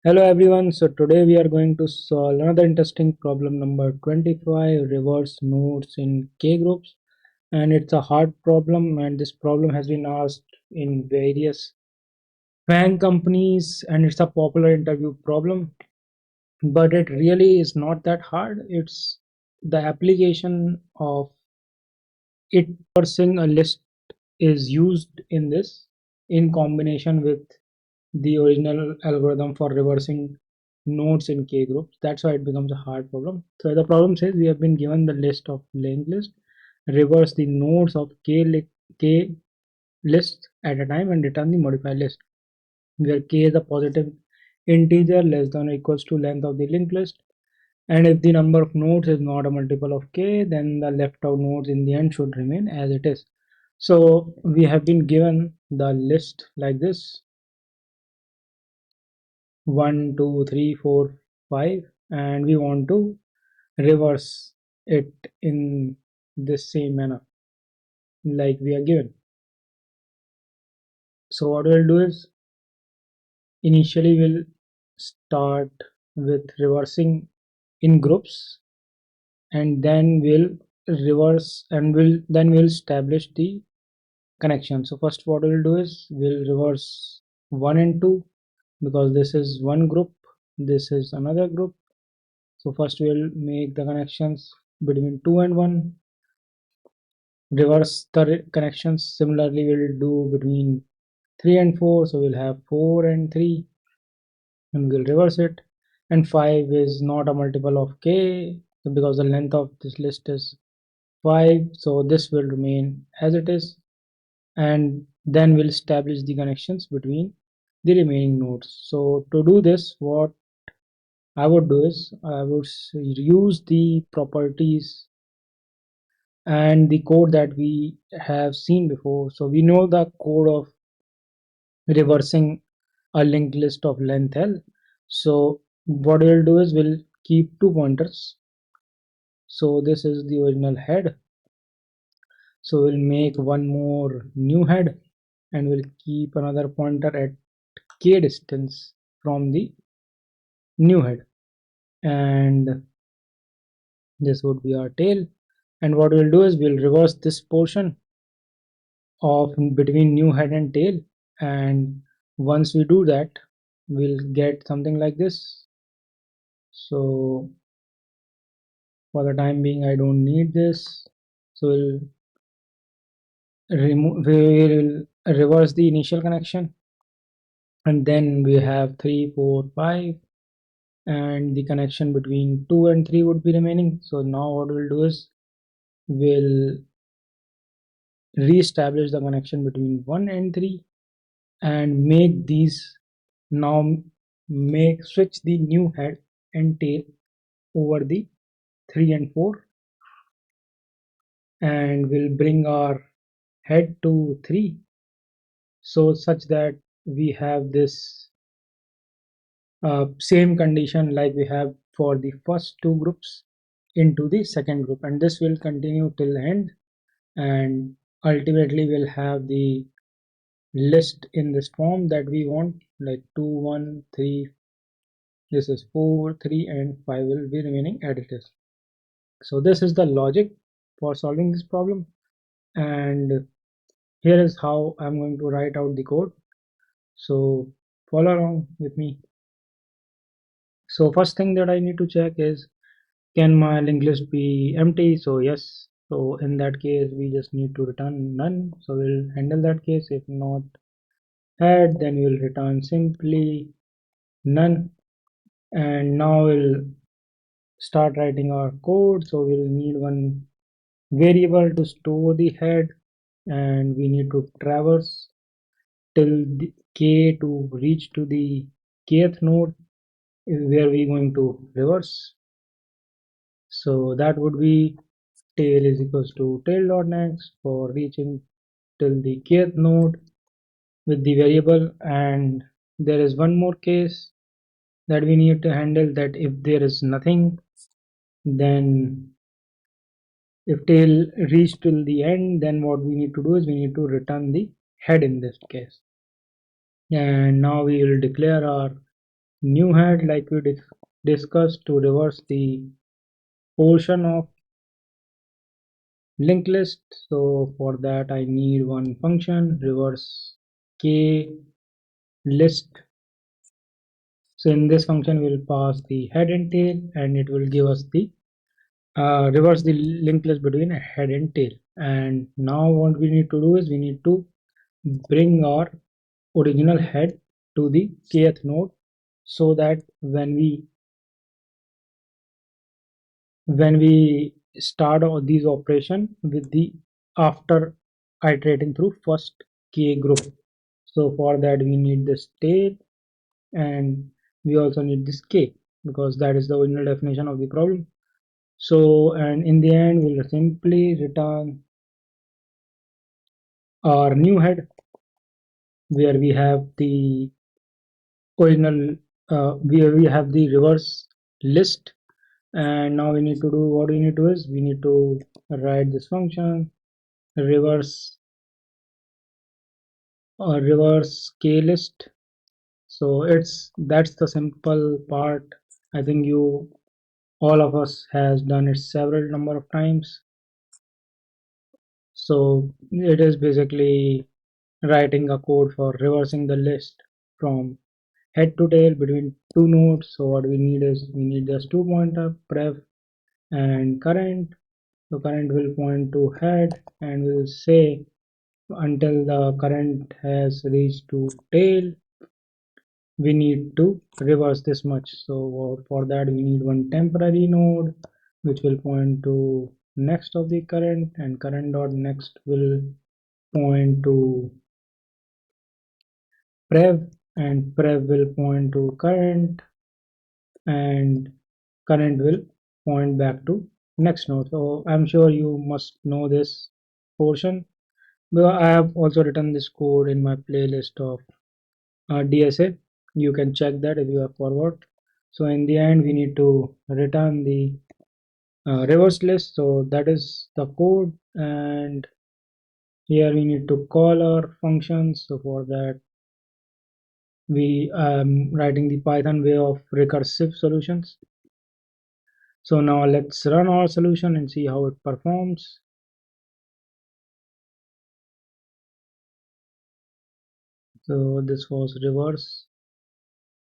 Hello everyone, so today we are going to solve another interesting problem number 25, reverse nodes in K groups. And it's a hard problem, and this problem has been asked in various FANG companies, and it's a popular interview problem. But it really is not that hard. It's the application of it reversing a list is used in this in combination with the original algorithm for reversing nodes in K groups. That's why it becomes a hard problem. So the problem says we have been given the list of linked list, reverse the nodes of K list at a time and return the modified list, where K is a positive integer less than or equals to length of the linked list. And if the number of nodes is not a multiple of K, then the left out nodes in the end should remain as it is. So we have been given the list like this: 1 2 3 4 5, and we want to reverse it in this same manner like we are given. So what we'll do is initially we'll start with reversing in groups, and then we'll reverse and we'll establish the connection. So first what we'll do is we'll reverse 1 and 2, because this is one group, this is another group. So first we'll make the connections between 2 and 1, reverse the connections. Similarly we'll do between 3 and 4, so we'll have 4 and 3 and we'll reverse it. And 5 is not a multiple of K because the length of this list is 5, so this will remain as it is. And then we'll establish the connections between the remaining nodes. So to do this, what I would do is I would use the properties and the code that we have seen before. So we know the code of reversing a linked list of length L. So what we'll do is we'll keep two pointers. So this is the original head. So we'll make one more new head and we'll keep another pointer at K distance from the new head, and this would be our tail. And what we'll do is we'll reverse this portion of between new head and tail, and once we do that we'll get something like this. So for the time being I don't need this, so we'll reverse the initial connection, and then we have 3 4 5, and the connection between 2 and 3 would be remaining. So now what we'll do is we'll re-establish the connection between 1 and 3 and make these now make switch the new head and tail over the 3 and 4, and we'll bring our head to 3, so such that we have this same condition like we have for the first two groups into the second group, and this will continue till end, and ultimately we'll have the list in this form that we want, like 2 1 3, this is 4 3 and 5 will be remaining as it is. So this is the logic for solving this problem, and here is how I'm going to write out the code. So follow along with me. So first thing that I need to check is, can my linked list be empty? So yes, so in that case we just need to return none, so we'll handle that case. If not had, then we'll return simply none. And now we'll start writing our code. So we'll need one variable to store the head, and we need to traverse till the K to reach to the kth node where we're going to reverse. So that would be tail is equals to tail dot next for reaching till the kth node with the variable. And there is one more case that we need to handle, that if there is nothing, then if tail reach till the end, then what we need to do is we need to return the head in this case. And now we will declare our new head like we discussed to reverse the portion of linked list. So for that I need one function reverse k list. So in this function we'll pass the head and tail, and it will give us the reverse the linked list between head and tail. And now what we need to do is we need to bring our original head to the kth node, so that when we start all these operation with the after iterating through first k group. So for that we need this tail, and we also need this k, because that is the original definition of the problem. So, and in the end we'll simply return our new head, where we have the original where we have the reverse list. And now we need to do what we need to is we need to write this function reverse reverse k list. So that's the simple part. I think you all of us has done it several number of times. So it is basically writing a code for reversing the list from head to tail between two nodes. So what we need is we need just two pointer prev and current. So current will point to head, and we will say until the current has reached to tail we need to reverse this much. So for that we need one temporary node which will point to next of the current, and current dot next will point to prev, and prev will point to current, and current will point back to next node. So I'm sure you must know this portion, but I have also written this code in my playlist of DSA. You can check that if you have forward. So in the end we need to return the reverse list. So that is the code, and here we need to call our functions. So for that we writing the Python way of recursive solutions. So now let's run our solution and see how it performs. So this was reverse.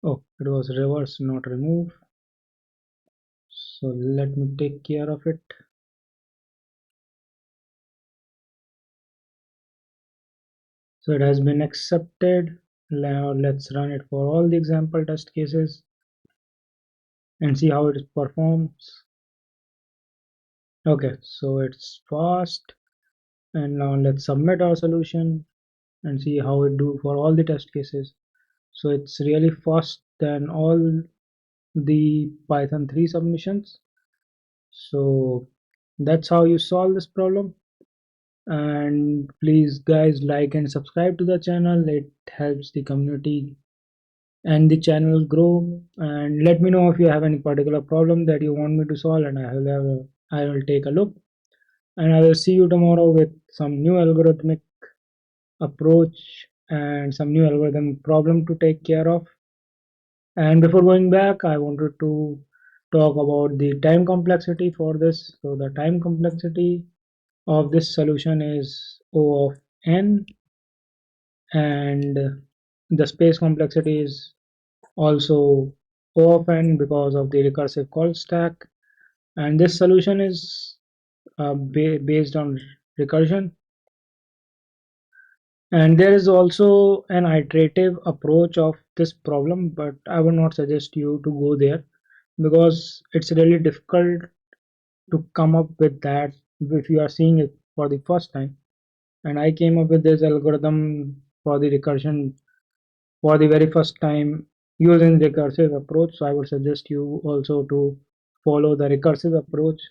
Oh, it was reverse, not remove. So let me take care of it. So it has been accepted. Now let's run it for all the example test cases and see how it performs. Okay, so it's fast. And now let's submit our solution and see how it do for all the test cases. So it's really fast than all the Python 3 submissions. So that's how you solve this problem. And please guys, like and subscribe to the channel. It helps the community and the channel grow. And let me know if you have any particular problem that you want me to solve, and I will take a look. And I will see you tomorrow with some new algorithmic approach and some new algorithm problem to take care of. And before going back, I wanted to talk about the time complexity for this. So the time complexity of this solution is O of n, and the space complexity is also O of n because of the recursive call stack. And this solution is based on recursion. And there is also an iterative approach of this problem, but I would not suggest you to go there because it's really difficult to come up with that if you are seeing it for the first time. And I came up with this algorithm for the recursion for the very first time using recursive approach. So I would suggest you also to follow the recursive approach.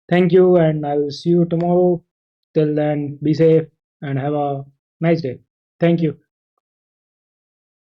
Thank you, and I will see you tomorrow. Till then, be safe and have a nice day. Thank you.